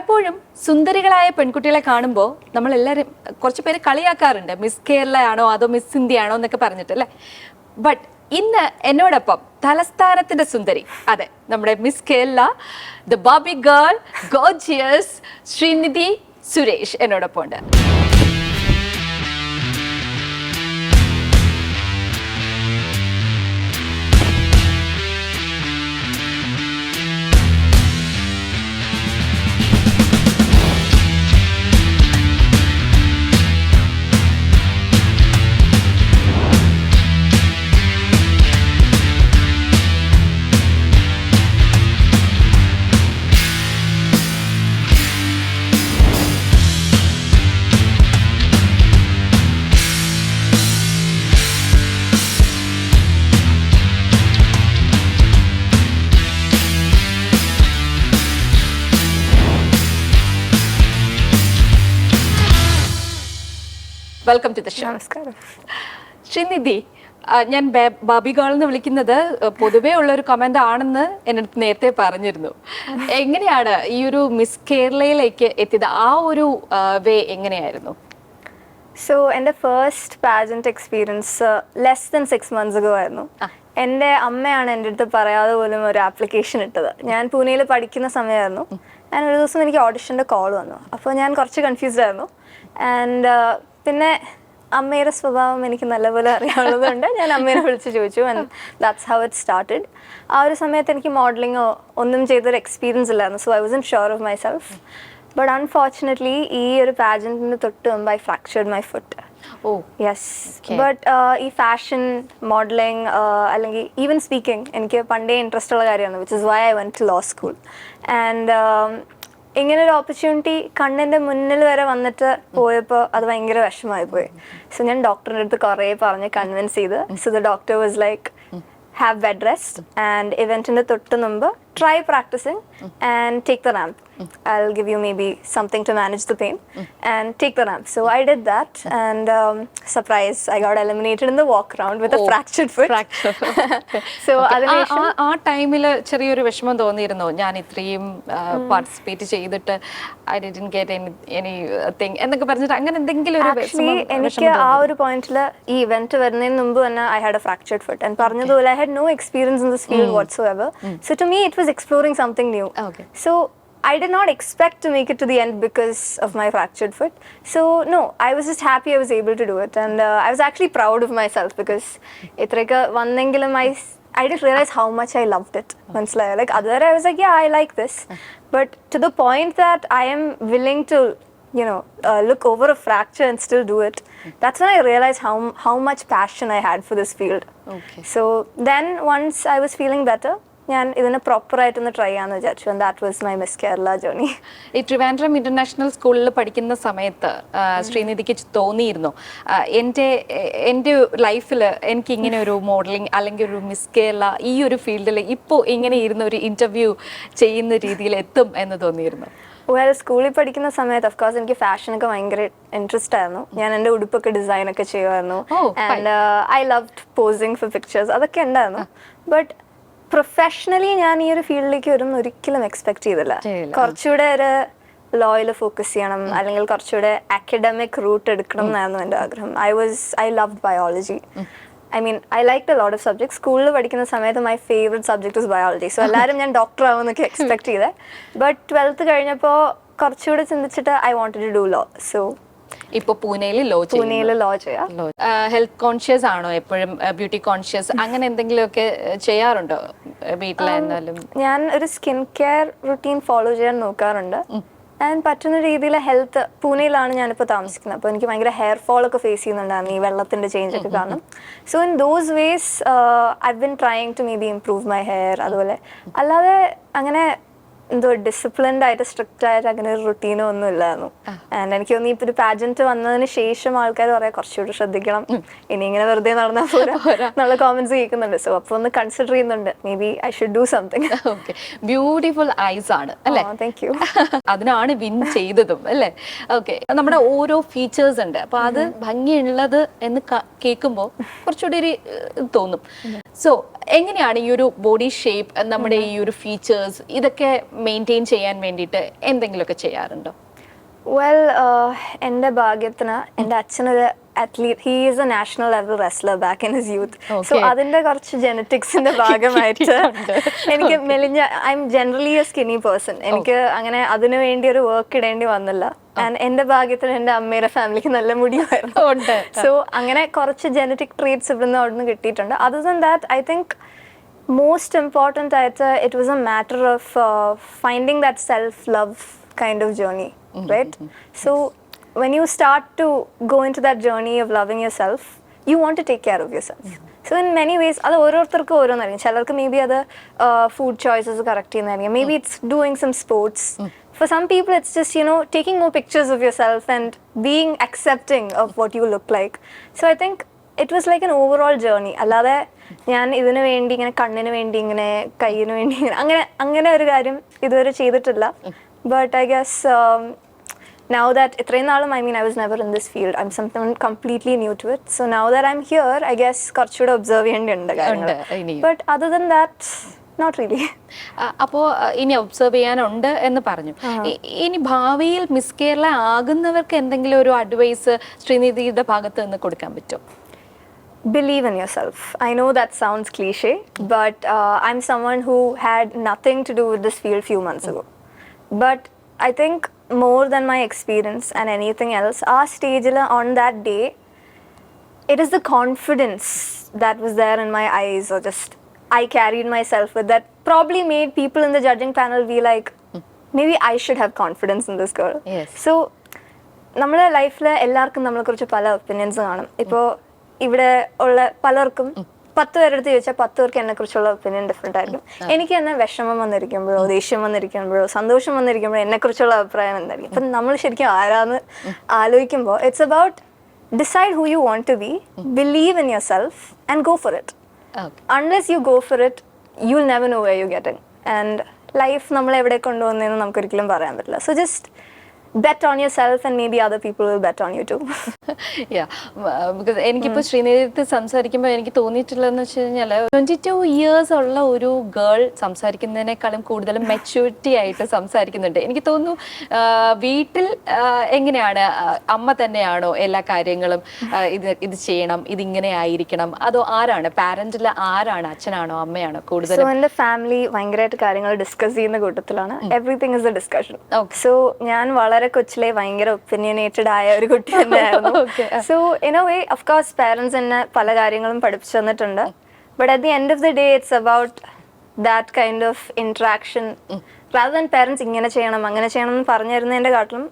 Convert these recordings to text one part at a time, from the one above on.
പലപ്പോഴും സുന്ദരികളായ പെൺകുട്ടികളെ കാണുമ്പോൾ നമ്മളെല്ലാവരും കുറച്ച് പേര് കളിയാക്കാറുണ്ട്, മിസ് കേരള ആണോ അതോ മിസ് ഇന്ത്യ ആണോ എന്നൊക്കെ പറഞ്ഞിട്ട് അല്ലേ. ബട്ട് ഇന്ന് എന്നോടൊപ്പം തലസ്ഥാനത്തിന്റെ സുന്ദരി, അതെ നമ്മുടെ മിസ് കേരള, ദ ബാബി ഗേൾ, ഗോർജിയസ് ശ്രീനിധി സുരേഷ് എന്നോടൊപ്പം ഉണ്ട്. Welcome to the show. നമസ്കാരം. ശ്രീനിധി, ഞാൻ ബാബി ഗേൾ എന്ന് വിളിക്കുന്നത് പൊതുവേ ഉള്ള ഒരു കമന്റ് ആണെന്ന് എൻ്റെ അടുത്ത് നേരത്തെ പറഞ്ഞിരുന്നു. എങ്ങനെയാണ് ഈ ഒരു മിസ് കേരളയിലേക്ക് എത്തിയത്? ആ ഒരു വേ എങ്ങനെയായിരുന്നു? സോ എൻ്റെ first pageant experience less than 6 months ago ആയിരുന്നു. എൻ്റെ അമ്മയാണ് എൻ്റെ അടുത്ത് പറയാതെ പോലും ഒരു ആപ്ലിക്കേഷൻ ഇട്ടത്. ഞാൻ പൂനെയിൽ പഠിക്കുന്ന സമയമായിരുന്നു. ഞാൻ ഒരു ദിവസം എനിക്ക് ഓഡിഷൻ്റെ കോൾ വന്നു. അപ്പോൾ ഞാൻ കുറച്ച് കൺഫ്യൂസ്ഡ് ആയിരുന്നു. ആൻഡ് പിന്നെ അമ്മയുടെ സ്വഭാവം എനിക്ക് നല്ലപോലെ അറിയാവുന്നതുകൊണ്ട് ഞാൻ അമ്മേനെ വിളിച്ച് ചോദിച്ചു. And that's how it started. ആ ഒരു സമയത്ത് എനിക്ക് മോഡലിങ്ങോ ഒന്നും ചെയ്തൊരു എക്സ്പീരിയൻസ് ഇല്ലായിരുന്നു. So I wasn't sure of myself. But unfortunately ഈ ഒരു പാജന്റിന് തൊട്ട് മുമ്പ് I fractured my foot. Yes. But ഈ ഫാഷൻ, മോഡലിംഗ് അല്ലെങ്കിൽ ഈവൻ സ്പീക്കിംഗ് എനിക്ക് പണ്ടേ ഇൻട്രസ്റ്റ് ഉള്ള കാര്യമാണ്, which is why I went to law school. And ഇങ്ങനൊരു ഓപ്പർച്യൂണിറ്റി കണ്ണിൻ്റെ മുന്നിൽ വരെ വന്നിട്ട് പോയപ്പോൾ അത് ഭയങ്കര വിഷമമായി പോയി. സോ ഞാൻ ഡോക്ടറിൻ്റെ അടുത്ത് കുറേ പറഞ്ഞ് കൺവിൻസ് ചെയ്ത്. So the doctor was like, have bed rest and event-ന്റെ തൊട്ട് മുമ്പ് try practicing and take the ramp. I'll give you maybe something to manage the pain and take the ramp. So I did that and surprise, I got eliminated in the walk round with a fractured foot. So ആ ടൈമിൽ ചെറിയൊരു വിഷമം തോന്നിയിരുന്നു, ഞാൻ ഇത്രയും participate ചെയ്തിട്ട് I didn't get anything എന്നൊക്കെ പറഞ്ഞിട്ട് അങ്ങനെ എന്തെങ്കിലും ഒരു ആക്ച്വലി എനിക്ക് ആ ഒരു പോയിന്റിൽ ഈ ഇവന്റ് വരുന്നതിന് മുമ്പ് തന്നെ I had a fractured foot and പറഞ്ഞതുപോലെ I had no experience in this field whatsoever. So to me it was exploring something new. So I did not expect to make it to the end because of my fractured foot. So no, I was just happy I was able to do it. And I was actually proud of myself because itreka vannengilum I didn't realize how much I loved it. Like other I was like, yeah, I like this. But to the point that I am willing to, you know, look over a fracture and still do it. That's when I realized how much passion I had for this field. So then once I was feeling better, ഞാൻ ഇതിനെ പ്രോപ്പറായിട്ടൊന്ന് try ചെയ്യാന്ന് വിചാരിച്ചു. And that was my miss Kerala journey. ഈ Trivandrum international സ്കൂളിൽ പഠിക്കുന്ന സമയത്ത് ശ്രീനിധിക്ക് തോന്നിയിരുന്നു, എൻ്റെ ലൈഫിൽ എനിക്ക് ഇങ്ങനെ ഒരു മോഡലിംഗ് അല്ലെങ്കിൽ ഒരു മിസ് കേരള ഈ ഒരു ഫീൽഡിൽ ഇപ്പോൾ ഇങ്ങനെ ഇരുന്ന ഒരു ഇന്റർവ്യൂ ചെയ്യുന്ന രീതിയിൽ എത്തും എന്ന് തോന്നിയിരുന്നു? വെൽ, സ്കൂളിൽ പഠിക്കുന്ന സമയത്ത് ഓഫ് എനിക്ക് ഫാഷനൊക്കെ ഭയങ്കര ഇൻട്രസ്റ്റ് ആയിരുന്നു. ഞാൻ എൻ്റെ ഉടുപ്പൊക്കെ ഡിസൈനൊക്കെ ചെയ്യുമായിരുന്നു. And I loved posing for pictures, അതൊക്കെ ഉണ്ടായിരുന്നു. ബട്ട് പ്രൊഫഷണലി ഞാൻ ഈ ഒരു ഫീൽഡിലേക്ക് വരും ഒരിക്കലും എക്സ്പെക്ട് ചെയ്തില്ല. കുറച്ചുകൂടെ ഒരു ലോയിൽ ഫോക്കസ് ചെയ്യണം അല്ലെങ്കിൽ കുറച്ചുകൂടെ അക്കാഡമിക് റൂട്ട് എടുക്കണം എന്നായിരുന്നു എൻ്റെ ആഗ്രഹം. I loved biology. I mean, I liked a lot of subjects. സ്കൂളിൽ പഠിക്കുന്ന സമയത്ത് my favorite subject was biology. So എല്ലാവരും ഞാൻ ഡോക്ടർ ആവുമെന്നൊക്കെ എക്സ്പെക്ട് ചെയ്തേ. ബട്ട് 12th കഴിഞ്ഞപ്പോൾ കുറച്ചുകൂടെ ചിന്തിച്ചിട്ട് I wanted to do law. So ഇപ്പൊ പൂനെയിൽ ലോ ചെയ്യാം. ഹെൽത്ത് കോൺഷ്യസ് ആണോ എപ്പോഴും? ബ്യൂട്ടി കോൺഷ്യസ് അങ്ങനെ എന്തെങ്കിലുമൊക്കെ ചെയ്യാറുണ്ടോ വീട്ടിലായിരുന്നാലും? ഞാൻ ഒരു സ്കിൻ കെയർ റുട്ടീൻ ഫോളോ ചെയ്യാൻ നോക്കാറുണ്ട്. ആൻഡ് പറ്റുന്ന രീതിയിൽ ഹെൽത്ത്, പൂനെയിലാണ് ഞാനിപ്പോൾ താമസിക്കുന്നത്. അപ്പോൾ എനിക്ക് ഭയങ്കര ഹെയർ ഫോൾ ഒക്കെ ഫേസ് ചെയ്യുന്നുണ്ടായിരുന്നു ഈ വെള്ളത്തിൻ്റെ ചേഞ്ച് ഒക്കെ കാരണം. So in those ways I been trying to maybe improve my hair. അതുപോലെ അല്ലാതെ അങ്ങനെ എന്തോ ഡിസിപ്ലിൻഡ് ആയിട്ട് സ്ട്രിക്റ്റ് ആയിട്ട് അങ്ങനെ ഒരു റുട്ടീനോ ഒന്നും ഇല്ലായിരുന്നു. ആൻഡ് എനിക്ക് തോന്നി ഇപ്പൊ ഒരു പാജന്റ് വന്നതിന് ശേഷം ആൾക്കാർ പറയാം കുറച്ചുകൂടി ശ്രദ്ധിക്കണം, ഇനി ഇങ്ങനെ വെറുതെ നടന്നാൽ പോരാ എന്നുള്ള കോമന്റ്സ് കേൾക്കുന്നുണ്ട്. സോ അപ്പൊ ഒന്ന് കൺസിഡർ ചെയ്യുന്നുണ്ട്, may be I should do something. Beautiful ice ആണ് അല്ലേ? Thank you. അതിനാണ് വിൻ ചെയ്തതും അല്ലേ? ഓക്കെ, നമ്മുടെ ഓരോ ഫീച്ചേഴ്സ് ഉണ്ട്, അപ്പൊ അത് ഭംഗിയുള്ളത് എന്ന് കേൾക്കുമ്പോൾ കുറച്ചുകൂടി ഒരു തോന്നും. സോ എങ്ങനെയാണ് ഈ ഒരു ബോഡി ഷേപ്പ്, നമ്മുടെ ഈ ഒരു ഫീച്ചേഴ്സ് ഇതൊക്കെ മെയിൻറ്റെയിൻ ചെയ്യാൻ വേണ്ടിയിട്ട് എന്തെങ്കിലുമൊക്കെ ചെയ്യാറുണ്ടോ? വെൽ, എൻ്റെ ഭാഗ്യത്തിന് എൻ്റെ അച്ഛനൊരു athlete, he is A national level wrestler back in his youth. So അതിൻ്റെ കുറച്ച് ജെനറ്റിക്സിൻ്റെ ഭാഗമായിട്ട് എനിക്ക് മെലിഞ്ഞ, I M generally A skinny person. എനിക്ക് അങ്ങനെ അതിനു വേണ്ടി ഒരു വർക്ക് ഇടേണ്ടി വന്നില്ല. ആൻഡ് എൻ്റെ ഭാഗ്യത്തിന് എൻ്റെ അമ്മയുടെ ഫാമിലിക്ക് നല്ല മുടിയായിരുന്നു. സോ അങ്ങനെ കുറച്ച് ജെനറ്റിക് ട്രീറ്റ്സ് ഇവിടുന്ന് അവിടുന്ന് കിട്ടിയിട്ടുണ്ട്. Other than that I think most important ആയിട്ട് it was a matter of finding that self love kind of journey, right? So when you start to go into that journey of loving yourself, you want to take care of yourself. So in many ways, അത് ഓരോരുത്തർക്കും ഓരോന്നായിരിക്കും. ചിലർക്ക് maybe അത് food choices correct ചെയ്യുന്നതായിരിക്കും. Maybe it's doing some sports. For some people it's just, you know, taking more pictures of yourself and being accepting of what you look like. So I think it was like an overall journey. അല്ലാതെ ഞാൻ ഇതിനു വേണ്ടി ഇങ്ങനെ കണ്ണിന് വേണ്ടി ഇങ്ങനെ കയ്യിന് വേണ്ടി ഇങ്ങനെ അങ്ങനെ ഒരു കാര്യം ഇതുവരെ ചെയ്തിട്ടില്ല. But I guess now that ഇത്രയും നാളും, I mean, I was never in this field. I'm something completely new to it. So now that I'm here, I guess കുറച്ചുകൂടെ ഒബ്സർവ് ചെയ്യേണ്ടിയുണ്ട് കാര്യങ്ങൾ. But other than that, not really. അപ്പോൾ ഇനി observe ചെയ്യാനുണ്ട് എന്ന് പറഞ്ഞു. ഇനി ഭാവിയിൽ മിസ് കേരള ആകുന്നവർക്ക് എന്തെങ്കിലും ഒരു അഡ്വൈസ് ശ്രീനിധിയുടെ ഭാഗത്ത് നിന്ന് കൊടുക്കാൻ പറ്റുമോ? Believe in yourself. I know that sounds cliche, but I'm someone who had nothing to do with this field few months ago. But I think more than my experience and anything else, our stage on that day, it is the confidence that was there in my eyes, or just I carried myself with, that probably made people in the judging panel be like, maybe I should have confidence in this girl. Yes. So നമ്മുടെ ലൈഫിൽ എല്ലാവർക്കും നമ്മളെക്കുറിച്ച് പല opinions കാണും. ഇപ്പോൾ ഇവിടെ ഉള്ള പലർക്കും 10 പേരെടുത്ത് ചോദിച്ചാൽ 10 പേർക്ക് എന്നെക്കുറിച്ചുള്ള ഒപ്പീനിയൻ ഡിഫറെൻ്റ് ആയിരിക്കും. എനിക്ക് തന്നെ വിഷമം വന്നിരിക്കുമ്പോഴോ ദേഷ്യം വന്നിരിക്കുമ്പോഴോ സന്തോഷം വന്നിരിക്കുമ്പോഴോ എന്നെക്കുറിച്ചുള്ള അഭിപ്രായം എന്തായിരിക്കും. അപ്പം നമ്മൾ ശരിക്കും ആരാന്ന് ആലോചിക്കുമ്പോൾ it's about decide who you want to be, believe in yourself and go for it. Unless you go for it, you will never know where you getting. And life നമ്മളെ എവിടെ കൊണ്ടുപോകുന്നതെന്ന് നമുക്കൊരിക്കലും പറയാൻ പറ്റില്ല. So just bet on yourself and maybe other people will bet on you too. Yeah, because എനിക്കിപ്പോൾ ശ്രീനിധി സംസാരിക്കുമ്പോൾ എനിക്ക് തോന്നിയിട്ടുള്ളതെന്ന് വെച്ച് കഴിഞ്ഞാൽ 22 years ഉള്ള ഒരു ഗേൾ സംസാരിക്കുന്നതിനേക്കാളും കൂടുതലും മെച്യൂരിറ്റി ആയിട്ട് സംസാരിക്കുന്നുണ്ട്. എനിക്ക് തോന്നുന്നു വീട്ടിൽ എങ്ങനെയാണ്, അമ്മ തന്നെയാണോ എല്ലാ കാര്യങ്ങളും ഇത് ചെയ്യണം, ഇതിങ്ങനെ ആയിരിക്കണം, അതോ ആരാണ് പാരന്റിൽ, ആരാണ്, അച്ഛനാണോ അമ്മയാണോ കൂടുതൽ? സോ എൻ്റെ ഫാമിലി ഭയങ്കരമായിട്ട് കാര്യങ്ങൾ ഡിസ്കസ് ചെയ്യുന്ന കൂട്ടത്തിലാണ്. Everything is A discussion. So ഞാൻ വളരെ കൊച്ചിലെ ഭയങ്കര ഒപ്പീനിയനേറ്റഡ് ആയ ഒരു കുട്ടി തന്നെയായിരുന്നു. So in a way of course parents എന്നെ പല കാര്യങ്ങളും പഠിപ്പിച്ചു തന്നിട്ടുണ്ട്. But at the end of the day it's about that kind of interaction. Rather than parents ഇങ്ങനെ ചെയ്യണം അങ്ങനെ ചെയ്യണം എന്ന് പറഞ്ഞു തരുന്നതിൻ്റെ കാട്ടിലും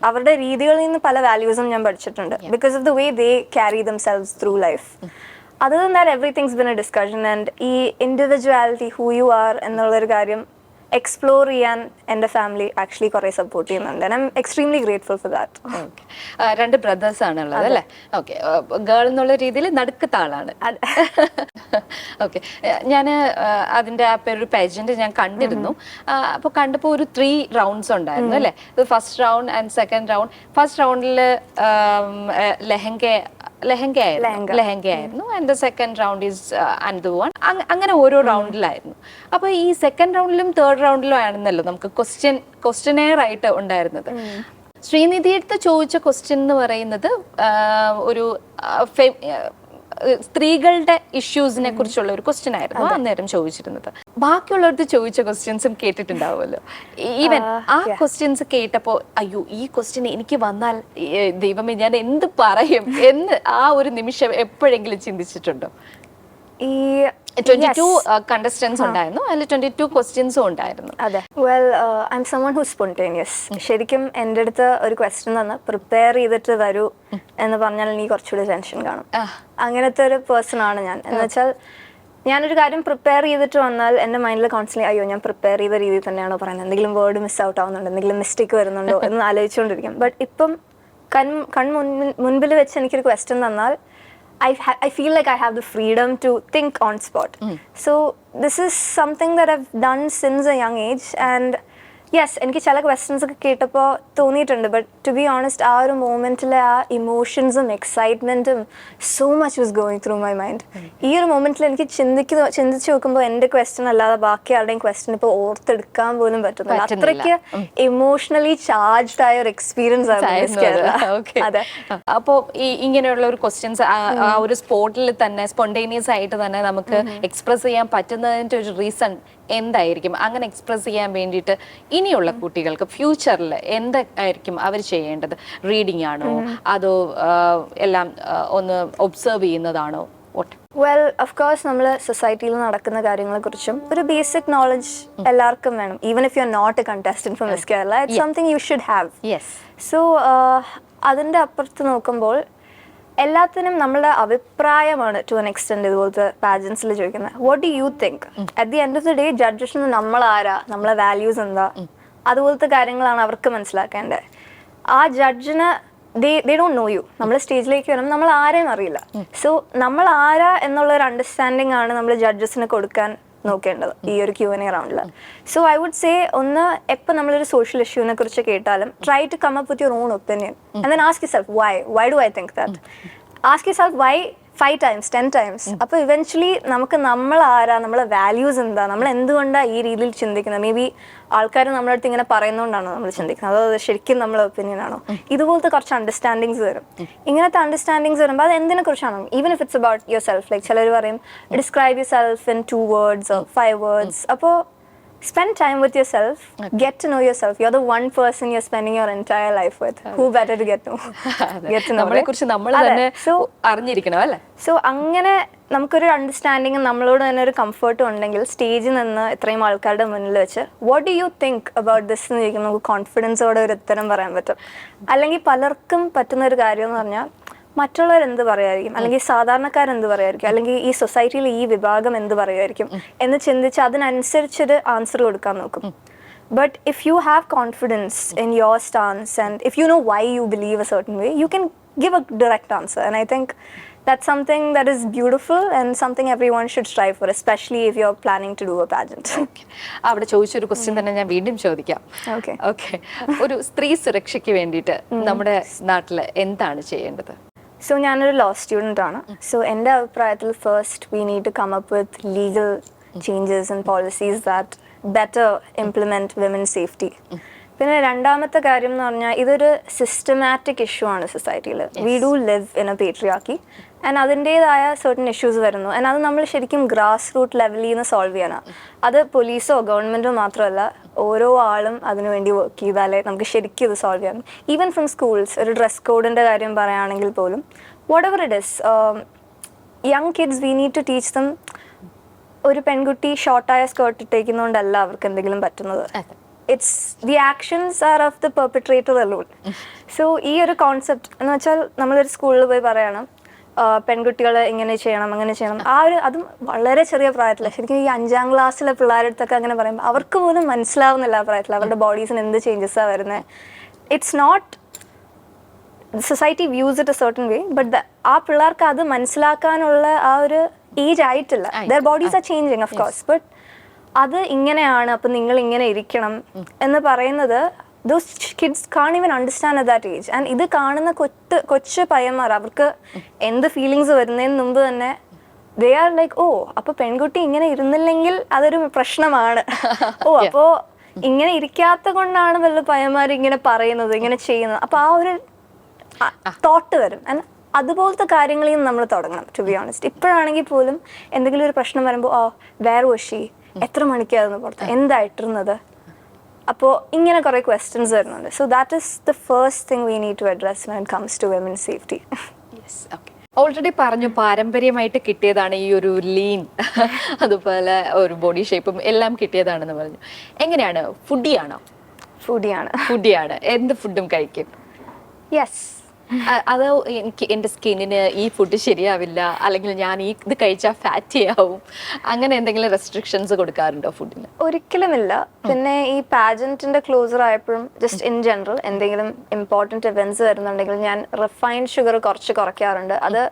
അവരുടെ രീതികളിൽ നിന്ന് പല വാല്യൂസും ഞാൻ പഠിച്ചിട്ടുണ്ട്. Because of the way they carry themselves through life. Other than that everything's been a discussion. And ഈ ഇൻഡിവിജ്വാലിറ്റി, ഹൂ യു ആർ എന്നുള്ളൊരു കാര്യം എക്സ്പ്ലോർ ചെയ്യാൻ എൻ്റെ ഫാമിലി ആക്ച്വലി കുറേ സപ്പോർട്ട് ചെയ്യുന്നുണ്ട്. I am extremely grateful for that. രണ്ട് brothers ആണുള്ളത് അല്ലേ? ഓക്കെ. ഗേൾ എന്നുള്ള രീതിയിൽ നടുക്കത്ത ആളാണ്. ഓക്കെ. ഞാൻ അതിൻ്റെ ആ പേരൊരു പാജന്റ് ഞാൻ കണ്ടിരുന്നു. അപ്പോൾ കണ്ടപ്പോൾ ഒരു 3 rounds ഉണ്ടായിരുന്നു അല്ലേ? First round and second round. First റൗണ്ടിൽ ലെഹങ്കയായിരുന്നു and the second round is another one. അങ്ങനെ ഓരോ റൗണ്ടിലായിരുന്നു. അപ്പോൾ ഈ സെക്കൻഡ് റൗണ്ടിലും തേർഡ് റൗണ്ടിലും ആയിരുന്നല്ലോ നമുക്ക് ക്വസ്റ്റ്യനെയർ ആയിട്ട് ഉണ്ടായിരുന്നത്. ശ്രീനിധിയെടുത്ത് ചോദിച്ച ക്വസ്റ്റ്യൻ എന്ന് പറയുന്നത് ഒരു സ്ത്രീകളുടെ ഇഷ്യൂസിനെ കുറിച്ചുള്ള ഒരു ക്വസ്റ്റ്യൻ ആയിരുന്നു അന്നേരം ചോദിച്ചിരുന്നത്. ബാക്കിയുള്ളവർക്ക് ചോദിച്ച ക്വസ്റ്റ്യൻസും കേട്ടിട്ടുണ്ടാവുമല്ലോ. ഈവൻ ആ ക്വസ്റ്റ്യൻസ് കേട്ടപ്പോൾ അയ്യോ ഈ ക്വസ്റ്റ്യൻ എനിക്ക് വന്നാൽ ദൈവമേ ഞാൻ എന്ത് പറയും എന്ന് ആ ഒരു നിമിഷം എപ്പോഴെങ്കിലും ചിന്തിച്ചിട്ടുണ്ടോ? ഈ 22 contestants ഉണ്ടായിരുന്നു, അതിൽ 22 ക്വസ്റ്റ്യൻസും ഉണ്ടായിരുന്നു. അതെ. Well, I M someone who spontaneous. ശരിക്കും എൻ്റെ അടുത്ത് ഒരു ക്വസ്റ്റ്യൻ തന്ന് പ്രിപ്പയർ ചെയ്തിട്ട് വരൂ എന്ന് പറഞ്ഞാൽ എനിക്ക് കുറച്ചുകൂടി ടെൻഷൻ കാണും. അങ്ങനത്തെ ഒരു പേഴ്സൺ ആണ് ഞാൻ. എന്ന് വെച്ചാൽ ഞാനൊരു കാര്യം പ്രിപ്പയർ ചെയ്തിട്ട് വന്നാൽ എൻ്റെ മൈൻഡിൽ കോൺസ്റ്റന്റ് അയ്യോ ഞാൻ പ്രിപ്പയർ ചെയ്ത രീതിയിൽ തന്നെയാണോ പറയുന്നത്, എന്തെങ്കിലും വേർഡ് മിസ് ഔട്ട് ആവുന്നുണ്ടോ, എന്തെങ്കിലും മിസ്റ്റേക്ക് വരുന്നുണ്ടോ എന്ന് ആലോചിച്ചുകൊണ്ടിരിക്കും. ബട്ട് ഇപ്പം മുൻപിൽ വെച്ച് എനിക്കൊരു ക്വസ്റ്റ്യൻ തന്നാൽ I feel like I have the freedom to think on spot. So this is something that I've done since a young age, and yes, എനിക്ക് ചില ക്വസ്റ്റ്യൻസ് ഒക്കെ കേട്ടപ്പോൾ തോന്നിയിട്ടുണ്ട്. ബട്ട് ടു ബി ഓണസ്റ്റ്, ആ ഒരു മൊമെന്റിലെ ആ ഇമോഷൻസും എക്സൈറ്റ്മെന്റും so much was going through my mind. ഈ ഒരു മൊമെന്റിൽ എനിക്ക് ചിന്തിച്ച് നോക്കുമ്പോൾ എൻ്റെ ക്വസ്റ്റ്യൻ അല്ലാതെ ബാക്കി ആരുടെയും ക്വസ്റ്റ്യൻ ഇപ്പോൾ ഓർത്തെടുക്കാൻ പോലും പറ്റുന്നില്ല. അത്രയ്ക്ക് ഇമോഷണലി ചാർജ്ഡ് ആയ ഒരു എക്സ്പീരിയൻസ് ആയിരുന്നു. അതെ. അപ്പോൾ ഈ ഇങ്ങനെയുള്ള ഒരു ക്വസ്റ്റ്യൻസ് ആ ഒരു സ്പോട്ടിൽ തന്നെ സ്പോണ്ടേനിയസ് ആയിട്ട് തന്നെ നമുക്ക് എക്സ്പ്രസ് ചെയ്യാൻ പറ്റുന്നതിൻ്റെ ഒരു റീസൺ എന്തായിരിക്കും? അങ്ങനെ എക്സ്പ്രസ് ചെയ്യാൻ വേണ്ടിയിട്ട് ഇനിയുള്ള കുട്ടികൾക്ക് ഫ്യൂച്ചറിൽ എന്തായിരിക്കും അവർ ചെയ്യേണ്ടത്? റീഡിംഗ് ആണോ അതോ എല്ലാം ഒന്ന് ഒബ്സർവ് ചെയ്യുന്നതാണോ? വെൽ, ഓഫ് കോഴ്സ് നമ്മൾ സൊസൈറ്റിയിൽ നടക്കുന്ന കാര്യങ്ങളെക്കുറിച്ചും ഒരു ബേസിക് നോളജ് എല്ലാവർക്കും വേണം. Even if you are not a contestant for Miss Kerala, it's something you should have. So അതിൻ്റെ അപ്പുറത്ത് നോക്കുമ്പോൾ എല്ലാത്തിനും നമ്മളുടെ അഭിപ്രായമാണ് ടു എൻ എക്സ്റ്റെൻഡ് ഇതുപോലത്തെ പാജൻസിൽ ചോദിക്കുന്നത്. What do you think? At the end of the day ജഡ്ജസിന് നമ്മളാരാ, നമ്മളെ വാല്യൂസ് എന്താ, അതുപോലത്തെ കാര്യങ്ങളാണ് അവർക്ക് മനസ്സിലാക്കേണ്ടത്. ആ ജഡ്ജിന് they don't know you. നമ്മൾ സ്റ്റേജിലേക്ക് വരണം, നമ്മൾ ആരെയും അറിയില്ല. സോ നമ്മൾ ആരാ എന്നുള്ള ഒരു അണ്ടർസ്റ്റാൻഡിങ് ആണ് നമ്മൾ ജഡ്ജസിന് കൊടുക്കാൻ നോക്കേണ്ടത് ഈ ഒരു Q&A റൗണ്ടിൽ. സോ ഐ വുഡ് സേ, ഒന്ന് എപ്പോൾ നമ്മളൊരു സോഷ്യൽ ഇഷ്യൂവിനെ കുറിച്ച് കേട്ടാലും try to come up with your own opinion and then ask yourself why do I think that. Ask yourself why 5 times 10 times. അപ്പോൾ ഇവൻച്വലി നമുക്ക് നമ്മൾ ആരാ, നമ്മളെ വാല്യൂസ് എന്താ, നമ്മൾ എന്തുകൊണ്ടാണ് ഈ രീതിയിൽ ചിന്തിക്കുന്നത്. മേ ബി ആൾക്കാർ നമ്മുടെ അടുത്ത് ഇങ്ങനെ പറയുന്നതുകൊണ്ടാണോ നമ്മൾ ചിന്തിക്കുന്നത്, അതോ ശരിക്കും നമ്മളെ ഒപ്പീനിയൻ ആണോ? ഇതുപോലത്തെ കുറച്ച് അണ്ടർസ്റ്റാൻഡിങ്സ് വരും. ഇങ്ങനത്തെ അണ്ടർസ്റ്റാൻഡിങ്സ് വരുമ്പോൾ അത് എന്തിനെ കുറിച്ചാണോ, even if it's about yourself. Like ചിലർ പറയും describe yourself in 2 words or 5 words. അപ്പോൾ spend time with yourself, get to know yourself. You're the one person you're spending your entire life with. Who better to get to know നമ്മളെ കുറിച്ച് നമ്മൾ തന്നെ അറിഞ്ഞിരിക്കണം അല്ലേ? So അങ്ങനെ നമുക്കൊരു understanding, നമ്മളോട് തന്നെ ഒരു കംഫർട്ടും ഉണ്ടെങ്കിൽ സ്റ്റേജിൽ നിന്ന് ഇത്രയും ആൾക്കാരുടെ മുന്നിൽ വെച്ച് what do you think about this എന്ന് ചോദിക്കുമ്പോൾ നമുക്ക് കോൺഫിഡൻസോടെ ഒരു ഉത്തരം പറയാൻ പറ്റും. അല്ലെങ്കിൽ പലർക്കും പറ്റുന്ന ഒരു കാര്യം എന്ന് പറഞ്ഞാൽ മറ്റുള്ളവർ എന്ത് പറയുമായിരിക്കും, അല്ലെങ്കിൽ സാധാരണക്കാരെന്ത് പറയുമായിരിക്കും, അല്ലെങ്കിൽ ഈ സൊസൈറ്റിയിൽ ഈ വിഭാഗം എന്ത് പറയുമായിരിക്കും എന്ന് ചിന്തിച്ച് അതിനനുസരിച്ചൊരു ആൻസർ കൊടുക്കാൻ നോക്കും. But if you have confidence in your stance and if you know why you believe a certain way, you can give a direct answer. And I think that's something that is beautiful and something everyone should strive for, especially if you're planning to do a pageant. അവിടെ ചോദിച്ചൊരു question തന്നെ ഞാൻ വീണ്ടും ചോദിക്കാം. Okay, ഒരു സ്ത്രീ സുരക്ഷയ്ക്ക് വേണ്ടിയിട്ട് നമ്മുടെ നാട്ടിൽ എന്താണ് ചെയ്യേണ്ടത്? സോ ഞാനൊരു ലോ സ്റ്റുഡൻ്റ് ആണ്. സോ എൻ്റെ അഭിപ്രായത്തിൽ first we need to come up with legal changes and policies that better implement women's safety. പിന്നെ രണ്ടാമത്തെ കാര്യം എന്ന് പറഞ്ഞാൽ ഇതൊരു സിസ്റ്റമാറ്റിക് ഇഷ്യൂ ആണ് സൊസൈറ്റിയിൽ. We do live in A patriarchy and അതിൻ്റേതായ സർട്ടൻ ഇഷ്യൂസ് വരുന്നു. ആൻഡ് അത് നമ്മൾ ശരിക്കും ഗ്രാസ് റൂട്ട് ലെവലിൽ നിന്ന് സോൾവ് ചെയ്യാനാണ്. അത് പോലീസോ ഗവൺമെൻറ്റോ മാത്രമല്ല, ഓരോ ആളും അതിനുവേണ്ടി വർക്ക് ചെയ്താലേ നമുക്ക് ശരിക്കും ഇത് സോൾവ് ചെയ്യാം. ഈവൻ ഫ്രം സ്കൂൾസ്, ഒരു ഡ്രസ് കോഡിൻ്റെ കാര്യം പറയുകയാണെങ്കിൽ പോലും, whatever it is, young kids we need to teach them. ഒരു പെൺകുട്ടി ഷോർട്ടായ സ്കേർട്ട് ഇട്ടേക്കുന്നതുകൊണ്ടല്ല അവർക്ക് എന്തെങ്കിലും പറ്റുന്നത്. It's the actions are of the perpetrator alone. So ഈ ഒരു കോൺസെപ്റ്റ് എന്ന് വെച്ചാൽ നമ്മളൊരു സ്കൂളിൽ പോയി പറയണം പെൺകുട്ടികൾ ഇങ്ങനെ ചെയ്യണം അങ്ങനെ ചെയ്യണം, ആ ഒരു അതും വളരെ ചെറിയ പ്രായത്തിൽ. ശരിക്കും ഈ 5ാം ക്ലാസ്സിലെ പിള്ളേരുടെ അടുത്തൊക്കെ അങ്ങനെ പറയുമ്പോൾ അവർക്ക് പോലും മനസ്സിലാവുന്നില്ല ആ പ്രായത്തിൽ അവരുടെ ബോഡീസിന് എന്ത് ചേഞ്ചസാണ് വരുന്നത്. It's not society views it a certain way, but ആ പിള്ളേർക്ക് അത് മനസ്സിലാക്കാനുള്ള ആ ഒരു ഏജ് ആയിട്ടില്ല. Their bodies are changing of course, but അത് ഇങ്ങനെയാണ്, അപ്പം നിങ്ങൾ ഇങ്ങനെ ഇരിക്കണം എന്ന് പറയുന്നത് those kids can't even understand at that age. And ഇത് കാണുന്ന കൊച്ചു പയ്യന്മാർ അവർക്ക് എന്ത് ഫീലിങ്സ് വരുന്നതിന് മുമ്പ് തന്നെ ദേ ആർ ലൈക്ക്, ഓ അപ്പോൾ പെൺകുട്ടി ഇങ്ങനെ ഇരുന്നില്ലെങ്കിൽ അതൊരു പ്രശ്നമാണ്, ഓ അപ്പോൾ ഇങ്ങനെ ഇരിക്കാത്ത കൊണ്ടാണ് വല്ല പയ്യന്മാർ ഇങ്ങനെ പറയുന്നത് ഇങ്ങനെ ചെയ്യുന്നത്. അപ്പോൾ ആ ഒരു തോട്ട് വരും. ആൻഡ് അതുപോലത്തെ കാര്യങ്ങളിൽ നിന്ന് നമ്മൾ തുടങ്ങണം. ടു ബി ഓണസ്റ്റ്, ഇപ്പോഴാണെങ്കിൽ പോലും എന്തെങ്കിലും ഒരു പ്രശ്നം വരുമ്പോൾ വേർ വാഷി, എത്ര മണിക്കായിരുന്നു പുറത്ത്, എന്തായിട്ടിരുന്നത്, അപ്പോൾ ഇങ്ങനെ കുറേ ക്വസ്റ്റ്യൻസ് വരുന്നുണ്ട്. So that is the first thing we need to address when it comes to women's safety. Already പറഞ്ഞു പാരമ്പര്യമായിട്ട് കിട്ടിയതാണ് ഈ ഒരു ലീൻ, അതുപോലെ ഒരു ബോഡി ഷേപ്പും എല്ലാം കിട്ടിയതാണെന്ന് പറഞ്ഞു. എങ്ങനെയാണ്, ഫുഡിയാണോ? ഫുഡിയാണ്. എന്ത് ഫുഡും കഴിക്കും? യെസ്. അത് എനിക്ക് എൻ്റെ സ്കിന്നിന് ഈ ഫുഡ് ശരിയാവില്ല, അല്ലെങ്കിൽ ഞാൻ ഈ ഇത് കഴിച്ചാൽ ഫാറ്റി ആവും, അങ്ങനെ എന്തെങ്കിലും റെസ്ട്രിക്ഷൻസ് കൊടുക്കാറുണ്ടോ ഫുഡിന്? ഒരിക്കലുമില്ല. പിന്നെ ഈ പാജന്റിന്റെ ക്ലോസർ ആയപ്പോഴും ജസ്റ്റ് ഇൻ ജനറൽ എന്തെങ്കിലും ഇമ്പോർട്ടൻറ്റ് ഇവൻറ്റ്സ് വരുന്നുണ്ടെങ്കിൽ ഞാൻ റിഫൈൻഡ് ഷുഗർ കുറച്ച് കുറയ്ക്കാറുണ്ട്. അത്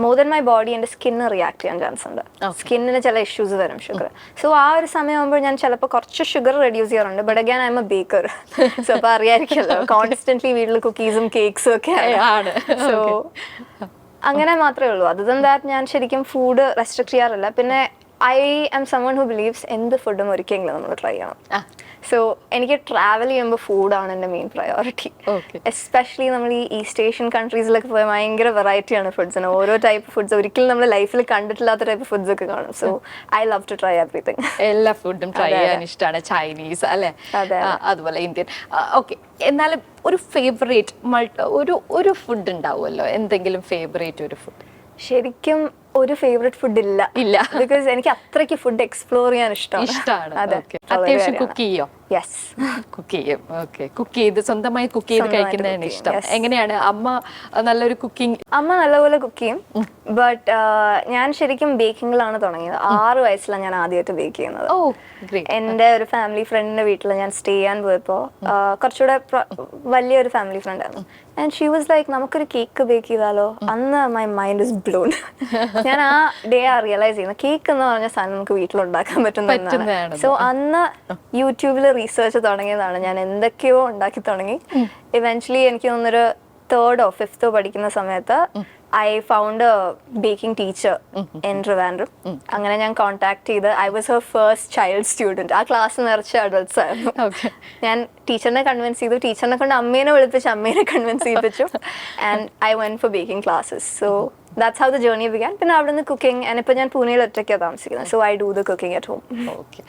മോർ ദൻ മൈ ബോഡി എൻ്റെ സ്കിന്ന് റിയാക്ട് ചെയ്യാൻ ചാൻസ് ഉണ്ട്. സ്കിന്നിന് ചില ഇഷ്യൂസ് വരും ഷുഗർ. സോ ആ ഒരു സമയമാകുമ്പോൾ ഞാൻ ചിലപ്പോൾ കുറച്ച് ഷുഗർ റെഡ്യൂസ് ചെയ്യാറുണ്ട്. But again I M A Baker. So അപ്പോൾ അറിയാമായിരിക്കുമല്ലോ, കോൺസ്റ്റന്റ്ലി വീട്ടിൽ കുക്കീസും കേക്ക്സും ഒക്കെ ആണ്. സോ അങ്ങനെ മാത്രമേ ഉള്ളൂ. അതർ ദാൻ ദാറ്റ് ഞാൻ ശരിക്കും ഫുഡ് റെസ്ട്രിക്ട് ചെയ്യാറില്ല. പിന്നെ I am someone who believes എന്ത് ഫുഡും ഒരിക്കലെങ്കിലും നമ്മൾ ട്രൈ ചെയ്യണം. സോ എനിക്ക് ട്രാവൽ ചെയ്യുമ്പോൾ ഫുഡാണ് എൻ്റെ മെയിൻ പ്രയോറിറ്റി. എസ്പെഷ്യലി നമ്മൾ ഈ ഈസ്റ്റ് ഏഷ്യൻ കൺട്രീസിലൊക്കെ പോയാൽ ഭയങ്കര വെറൈറ്റിയാണ് ഫുഡ്സിന്. ഓരോ ടൈപ്പ് ഫുഡ്സ് ഒരിക്കലും നമ്മൾ ലൈഫിൽ കണ്ടിട്ടില്ലാത്ത ടൈപ്പ് ഫുഡ്സ് ഒക്കെ കാണും. So I love to try everything. എല്ലാ ഫുഡും ട്രൈ ചെയ്യാൻ ഇഷ്ടമാണ്. ചൈനീസ് അല്ലേ, അതുപോലെ ഇന്ത്യൻ. ഓക്കെ, എന്നാലും ഒരു ഫേവറേറ്റ് ഒരു ഫുഡ് ഉണ്ടാവുമല്ലോ, എന്തെങ്കിലും ഫേവറേറ്റ് ഒരു ഫുഡ്? ശരിക്കും ഒരു ഫേവറേറ്റ് ഫുഡ് ഇല്ല. ബിക്കോസ് എനിക്ക് അത്രയ്ക്ക് ഫുഡ് എക്സ്പ്ലോർ ചെയ്യാൻ ഇഷ്ടമാണ്. അത്യാവശ്യം കുക്ക് ചെയ്യോ? യെസ്, കുക്ക് ചെയ്യും. ഓക്കെ, കുക്ക് ചെയ്ത് സ്വന്തമായി കുക്ക് ചെയ്ത് കഴിക്കുന്നതാണ് ഇഷ്ടം. എങ്ങനെയാണ് അമ്മ നല്ലൊരു കുക്കിംഗ്? അമ്മ നല്ലപോലെ കുക്ക് ചെയ്യും. ബട്ട് ഞാൻ ശരിക്കും ബേക്കിങ്ങിലാണ് തുടങ്ങിയത്. 6 വയസ്സിലാണ് ഞാൻ ആദ്യമായിട്ട് ബേക്ക് ചെയ്യുന്നത്. എൻ്റെ ഒരു ഫാമിലി ഫ്രണ്ടിന്റെ വീട്ടിൽ ഞാൻ സ്റ്റേ ചെയ്യാൻ പോയപ്പോൾ കുറച്ചുകൂടെ വലിയൊരു ഫാമിലി ഫ്രണ്ട് ആയിരുന്നു. ആൻഡ് ഷീ വാസ് ലൈക്ക്, നമുക്കൊരു കേക്ക് ബേക്ക് ചെയ്താലോ? അന്ന് മൈ മൈൻഡ് ഇസ് ബ്ലോൺ. ഞാൻ ആ ഡേ റിയലൈസ് ചെയ്യുന്നത് കേക്ക് എന്ന് പറഞ്ഞ സാധനം നമുക്ക് വീട്ടിലുണ്ടാക്കാൻ പറ്റുന്നതാണ്. സോ അന്ന് യൂട്യൂബിൽ റീസെർച്ച് തുടങ്ങിയതാണ്. ഞാൻ എന്തൊക്കെയോ ഉണ്ടാക്കി തുടങ്ങി. ഇവൻച്വലി എനിക്ക് തോന്നുന്നൊരു 3rd or 5th പഠിക്കുന്ന സമയത്ത് I found A baking teacher in Trivandrum. അങ്ങനെ ഞാൻ കോൺടാക്ട് ചെയ്ത് I was Har first child student. ആ ക്ലാസ് നിറച്ച് അഡൾട്ട്സ് ആയിരുന്നു. ഞാൻ ടീച്ചറിനെ കൺവിൻസ് ചെയ്തു. ടീച്ചറിനെ കൊണ്ട് അമ്മേനെ വിളിപ്പിച്ച് അമ്മേനെ കൺവിൻസ് ചെയ്യിപ്പിച്ചു. And I went for baking classes. So that's how the journey began. പിന്നെ അവിടെ നിന്ന് കുക്കിംഗ്, and ഇപ്പോൾ ഞാൻ പൂനെയിൽ ഒറ്റയ്ക്കാണ് താമസിക്കുന്നത്. So I do the cooking at home. Okay,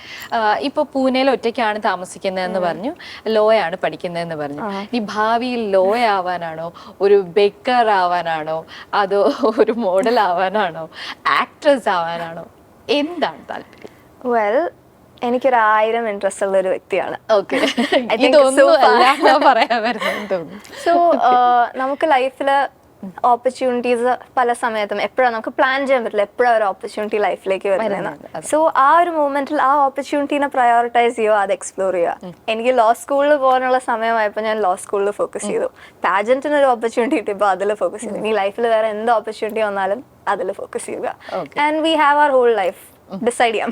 ഇപ്പോൾ പൂനെയിൽ ഒറ്റയ്ക്കാണ് താമസിക്കുന്നതെന്ന് പറഞ്ഞു, ലോയാണ് പഠിക്കുന്നതെന്ന് പറഞ്ഞു. ഈ ഭാവിയിൽ ലോയ ആവാനാണോ, ഒരു ബേക്കർ ആവാനാണോ, അതോ ഒരു മോഡൽ ആവാനാണോ, ആക്ട്രസ് ആവാനാണോ, എന്താണ് താല്പര്യം? വെൽ, എനിക്കൊരു 1000 ഇൻട്രസ്റ്റ് ഉള്ള ഒരു വ്യക്തിയാണ്. ഓക്കെ, പറയാൻ വരുന്നത്. സോ നമുക്ക് ലൈഫിൽ ഓപ്പർച്യൂണിറ്റീസ് പല സമയത്തും എപ്പോഴാണ് നമുക്ക് പ്ലാൻ ചെയ്യാൻ പറ്റില്ല, എപ്പോഴാണ് ഒരു ഓപ്പർച്യൂണിറ്റി ലൈഫിലേക്ക് വരുന്നത്. സോ ആ ഒരു മൂമെന്റിൽ ആ ഓപ്പർച്യൂണിറ്റീനെ പ്രയോറിറ്റൈസ് ചെയ്യുക, അത് എക്സ്പ്ലോർ ചെയ്യുക. എനിക്ക് ലോ സ്കൂളിൽ പോകാനുള്ള സമയമായപ്പോൾ ഞാൻ ലോ സ്കൂളിൽ ഫോക്കസ് ചെയ്തു. പാജന്റിന് ഒരു ഓപ്പർച്യൂണിറ്റി കിട്ടിയപ്പോൾ അതിൽ ഫോക്കസ് ചെയ്തു. ഇനി ലൈഫിൽ വേറെ എന്ത് ഓപ്പർച്യൂണിറ്റി വന്നാലും അതിൽ ഫോക്കസ് ചെയ്യുക. And we have our whole life decide ചെയ്യാം.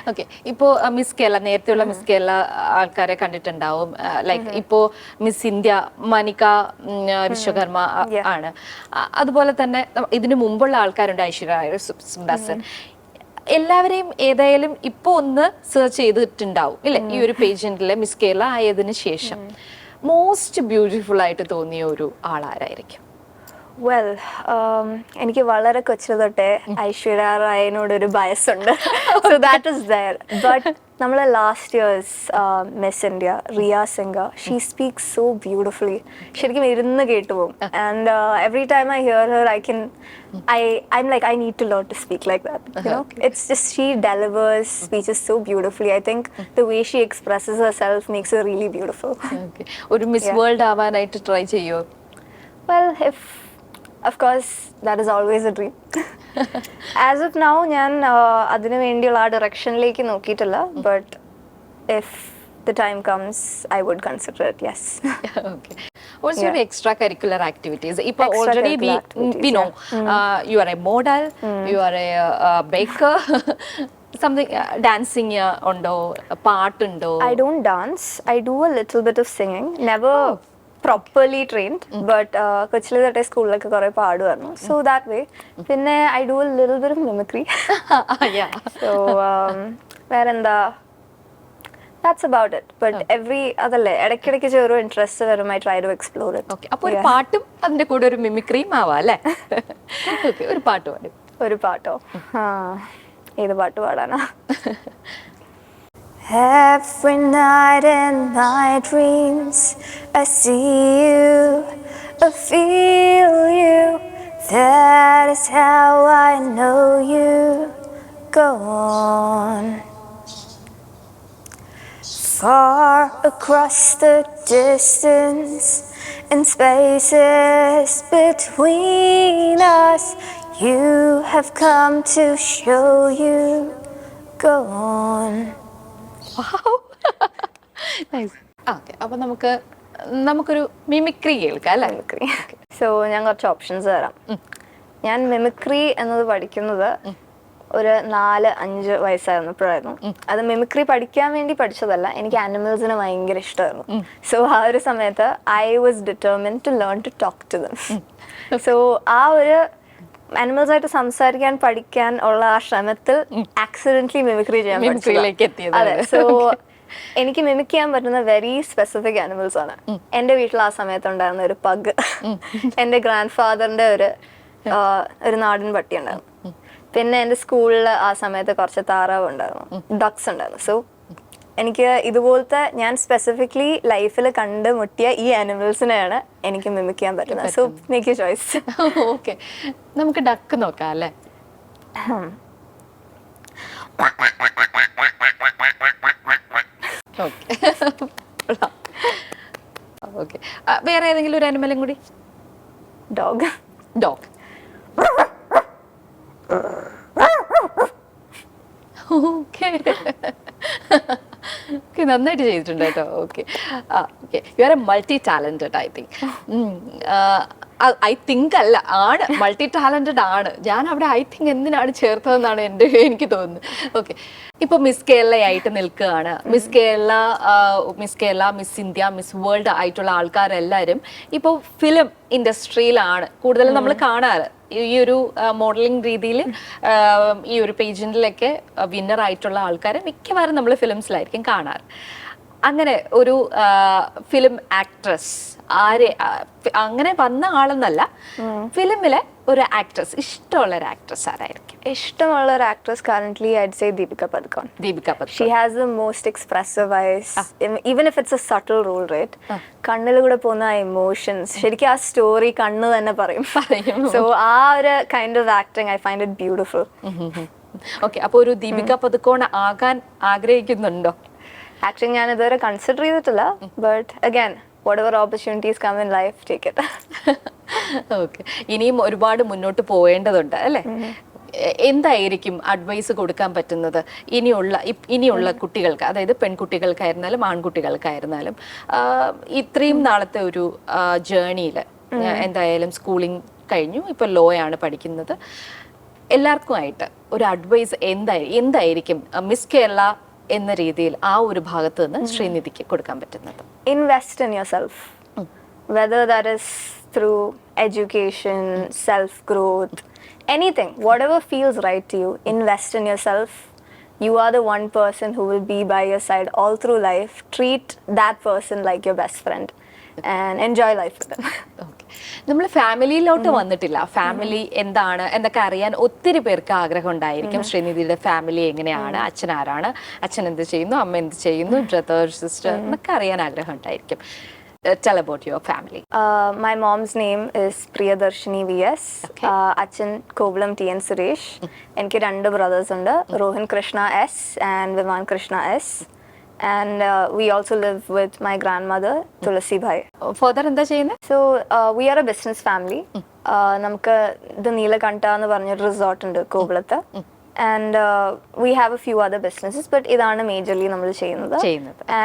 ഓക്കെ, ഇപ്പോൾ മിസ് കേരള, നേരത്തെയുള്ള മിസ് കേരള ആൾക്കാരെ കണ്ടിട്ടുണ്ടാവും. ലൈക്ക് ഇപ്പോൾ മിസ് ഇന്ത്യ മനിക വിശ്വകർമ്മ ആണ്. അതുപോലെ തന്നെ ഇതിനു മുമ്പുള്ള ആൾക്കാരുണ്ട്, ഐശ്വര്യ സുന്ദർസൻ. എല്ലാവരെയും ഏതായാലും ഇപ്പോൾ ഒന്ന് സെർച്ച് ചെയ്തിട്ടുണ്ടാവും ഇല്ലേ, ഈ ഒരു പേജന്റിലെ മിസ് കേരള ആയതിനു ശേഷം മോസ്റ്റ് ബ്യൂട്ടിഫുൾ ആയിട്ട് തോന്നിയ ഒരു ആളാരായിരിക്കും? വെൽ, എനിക്ക് വളരെ കൊച്ചു തൊട്ടേ ഐശ്വര്യ റായിനോടൊരു ബയസ് ഉണ്ട്. So that is there. But നമ്മൾ last years Miss India Riya Singha, she speaks so beautifully. ശരിക്കും ഇരുന്ന് കേട്ടുപോകും. And every time I hear her I'm like, I need to learn to speak like that. You know, it's just she delivers speeches so beautifully. I think the way she expresses herself makes her really beautiful. Okay, ഒരു miss world ആവാനായിട്ട് try ചെയ്യോ? Well, of course, that is always a dream. As of now, ഞാൻ അതിനു വേണ്ടിയുള്ള ആ ഡയറക്ഷനിലേക്ക് നോക്കിയിട്ടില്ല. But if the time comes, I would consider it, yes. Okay. What's your extracurricular activities? Ipo already we know you are a model, you are a baker, something dancing undo, a part undo. I don't dance. I do a little bit of singing. Never properly trained, but kochile that school like kore paadu. So that way, then I do a little bit of mimicry. Yeah. So where in the that's about it. But every other ഇടയ്ക്കിടയ്ക്ക് ചെറിയ interest വരും. I try to explore it. Okay, അപ്പോൾ ഒരു പാട്ടും അതിന്റെ കൂടെ ഒരു മിമിക്രിയും ആവാം അല്ലേ? Okay, ഒരു പാട്ട് പാടും. ഒരു പാട്ടോ? ഏത് പാട്ട് പാടാനാ? Every night in my dreams I see you, I feel you. That is how I know you. Go on. Far across the distance and spaces between us, you have come to show you. Go on. Wow. Nice. Okay, അപ്പോൾ നമുക്കൊരു mimicry കേൾക്കാം അല്ലേ? Mimicry. So ഞാൻ കുറച്ച് options തരാം. ഞാൻ mimicry എന്നത് പഠിക്കുന്നത് ഒരു 4-5 വയസ്സായിരുന്നപ്പോഴായിരുന്നു. അത് മിമിക്രി പഠിക്കാൻ വേണ്ടി പഠിച്ചതല്ല, എനിക്ക് ആനിമൽസിനെ ഭയങ്കര ഇഷ്ടമായിരുന്നു. സോ ആ ഒരു സമയത്ത് I was determined to learn to talk to them. So ആ ഒരു ആനിമൽസ് ആയിട്ട് സംസാരിക്കാൻ പഠിക്കാൻ ഉള്ള ആ ശ്രമത്തിൽ ആക്സിഡന്റലി മിമിക്രി ചെയ്യാൻ പഠിച്ചത്. അതെ. സോ എനിക്ക് മിമിക് ചെയ്യാൻ പറ്റുന്ന വെരി സ്പെസിഫിക് ആനിമൽസ് ആണ്. എൻ്റെ വീട്ടിൽ ആ സമയത്ത് ഉണ്ടായിരുന്ന ഒരു പഗ്, എൻ്റെ ഗ്രാൻഡ് ഫാദറിന്റെ ഒരു നാടൻ പട്ടി ഉണ്ടായിരുന്നു. പിന്നെ എൻ്റെ സ്കൂളിൽ ആ സമയത്ത് കുറച്ച് താറാവ് ഉണ്ടായിരുന്നു, ഡക്സ് ഉണ്ടായിരുന്നു. സോ എനിക്ക് ഇതുപോലത്തെ ഞാൻ സ്പെസിഫിക്കലി ലൈഫിൽ കണ്ടുമുട്ടിയ ഈ ആനിമൽസിനെയാണ് എനിക്ക് മിമിക് ചെയ്യാൻ പറ്റുന്നത്. So make you choice. Okay, നമുക്ക് ഡക്ക് നോക്കാം അല്ലേ? ഓക്കെ, വേറെ ഏതെങ്കിലും ഒരു ആനിമലും കൂടി? ഡോഗ്. ഡോഗ്. ഓക്കെ, നന്നായിട്ട് ചെയ്തിട്ടുണ്ട് കേട്ടോ. Okay, okay, you are A multi talented. I think അല്ല, ആണ്, മൾട്ടി ടാലന്റഡ് ആണ്. ഞാൻ അവിടെ ഐ തിങ്ക് എന്തിനാണ് ചേർത്തതെന്നാണ് എനിക്ക് തോന്നുന്നത്. ഓക്കെ, ഇപ്പൊ മിസ് കേരള ആയിട്ട് നിൽക്കുകയാണ്. Miss Kerala, miss India, miss world ആയിട്ടുള്ള ആൾക്കാരെല്ലാവരും ഇപ്പോൾ ഫിലിം ഇൻഡസ്ട്രിയിലാണ് കൂടുതലും നമ്മൾ കാണാറ്. ഈ ഒരു മോഡലിംഗ് രീതിയിൽ ഈ ഒരു പേജന്റിലൊക്കെ വിന്നർ ആയിട്ടുള്ള ആൾക്കാരെ മിക്കവാറും നമ്മൾ ഫിലിംസിലായിരിക്കും കാണാറ്. അങ്ങനെ ഒരു ഫിലിം ആക്ട്രസ് അങ്ങനെ വന്ന ആളെന്നല്ല, ഫിലിമിലെ ഒരു ആക്ട്രസ്, ഇഷ്ടമുള്ള ഒരു ആക്ട്രസ് ആരായിരിക്കും? ഇഷ്ടമുള്ള ഒരു actress currently I'd say Deepika Padukone. She has the most expressive eyes, even if it's a subtle role, right? കണ്ണിലൂടെ പോകുന്ന ഇമോഷൻസ്, ശരിക്കും ആ സ്റ്റോറി കണ്ണ് തന്നെ പറയും. സോ ആ ഒരു kind of acting I find it beautiful. Okay, അപ്പോൾ ഒരു ദീപിക പദുക്കോൺ ആകാൻ ആഗ്രഹിക്കുന്നുണ്ടോ? ആക്ടിങ് ഞാൻ ഇതുവരെ കൺസിഡർ ചെയ്തിട്ടില്ല, but again whatever opportunities come in life, take it. Okay, ഇനിയും ഒരുപാട് മുന്നോട്ട് പോവേണ്ടതുണ്ട് അല്ലേ? എന്തായിരിക്കും അഡ്വൈസ് കൊടുക്കാൻ പറ്റുന്നത് ഇനിയുള്ള കുട്ടികൾക്ക്, അതായത് പെൺകുട്ടികൾക്കായിരുന്നാലും ആൺകുട്ടികൾക്കായിരുന്നാലും ഇത്രയും നാളത്തെ ഒരു ജേർണിയിൽ? എന്തായാലും സ്കൂളിംഗ് കഴിഞ്ഞു, ഇപ്പൊ ലോ ആണ് പഠിക്കുന്നത്. എല്ലാവർക്കും ആയിട്ട് ഒരു അഡ്വൈസ് എന്തായിരിക്കും മിസ് കേരള എന്ന രീതിയിൽ ആ ഒരു ഭാഗത്ത് നിന്ന് ശ്രീനിധിക്ക് കൊടുക്കാൻ പറ്റുന്നത്? Invest in yourself, whether that is through education, self growth, anything, whatever feels right to you. Invest in yourself. You are the one person who will be by your side all through life. Treat that person like your best friend and enjoy life with them. നമ്മൾ ഫാമിലിയിലോട്ട് വന്നിട്ടില്ല. Family എന്താണ് എന്നൊക്കെ അറിയാൻ ഒത്തിരി പേർക്ക് ആഗ്രഹം ഉണ്ടായിരിക്കും. ശ്രീനിധിയുടെ family എങ്ങനെയാണ്, അച്ഛൻ ആരാണ്, അച്ഛൻ എന്ത് ചെയ്യുന്നു, അമ്മ എന്ത് ചെയ്യുന്നു, ബ്രദർ സിസ്റ്റർ എന്നൊക്കെ അറിയാൻ ആഗ്രഹം ഉണ്ടായിരിക്കും. Tell about your family. My mom's name is Priyadarshini VS. Achan Kovalam TN Suresh. എനിക്ക് 2 brothers ഉണ്ട്, Rohan Krishna S and Viman Krishna S. And we also live with my grandmother Tulasi Bhai. Father എന്താ ചെയ്യുന്നത്? So we are a business family. നമുക്ക് ഇത് നീലകണ്ഠ എന്ന് പറഞ്ഞൊരു resort ഉണ്ട് കോവളത്ത്. And we have a few other businesses, but ഇതാണ് majorly നമ്മൾ ചെയ്യുന്നത്.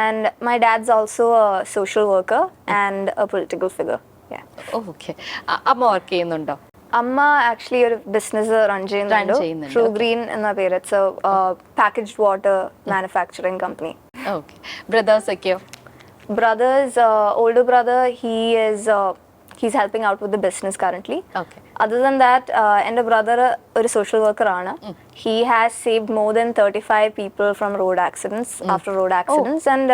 And my dad's also a social worker and a political figure. Yeah. Okay. അമ്മ വർക്ക് ചെയ്യുന്നുണ്ടോ? അമ്മ ആക്ച്വലി ഒരു ബിസിനസ് റൺ ചെയ്യുന്നുണ്ട്, ട്രൂ ഗ്രീൻ എന്ന പേര്. It's a packaged water manufacturing company. Okay, brothers ഒക്കെയോ? Brothers, older brother, he's helping out with the business currently. Okay. Other than that, എൻ്റെ brother ഒരു സോഷ്യൽ വർക്കർ ആണ്. He has saved more than 35 people from road accidents, after road accidents. And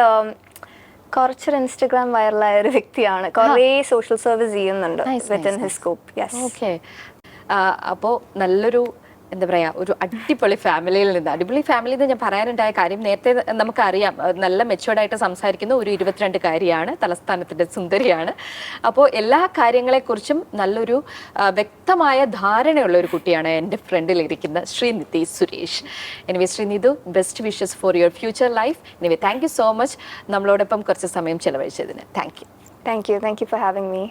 കുറച്ചൊരു Instagram വൈറലായ ഒരു വ്യക്തിയാണ്. കുറേ social service ചെയ്യുന്നുണ്ട് within his scope. Yes. Okay, അപ്പോൾ നല്ലൊരു എന്താ പറയുക, ഒരു അടിപൊളി ഫാമിലിയിൽ നിന്ന്. അടിപൊളി ഫാമിലി എന്ന് ഞാൻ പറയാനുണ്ടായ കാര്യം, നേരത്തെ നമുക്കറിയാം നല്ല മെച്ചുവേർഡായിട്ട് സംസാരിക്കുന്ന ഒരു 22-കാരിയാണ്, തലസ്ഥാനത്തിൻ്റെ സുന്ദരിയാണ്. അപ്പോൾ എല്ലാ കാര്യങ്ങളെക്കുറിച്ചും നല്ലൊരു വ്യക്തമായ ധാരണയുള്ള ഒരു കുട്ടിയാണ് എൻ്റെ ഫ്രണ്ടിലിരിക്കുന്ന Srinidhi Suresh. Anyway Srinidhu, best wishes for your future life. Anyway thank you so much നമ്മളോടൊപ്പം കുറച്ച് സമയം ചെലവഴിച്ചതിന്. Thank you. Thank you for having me.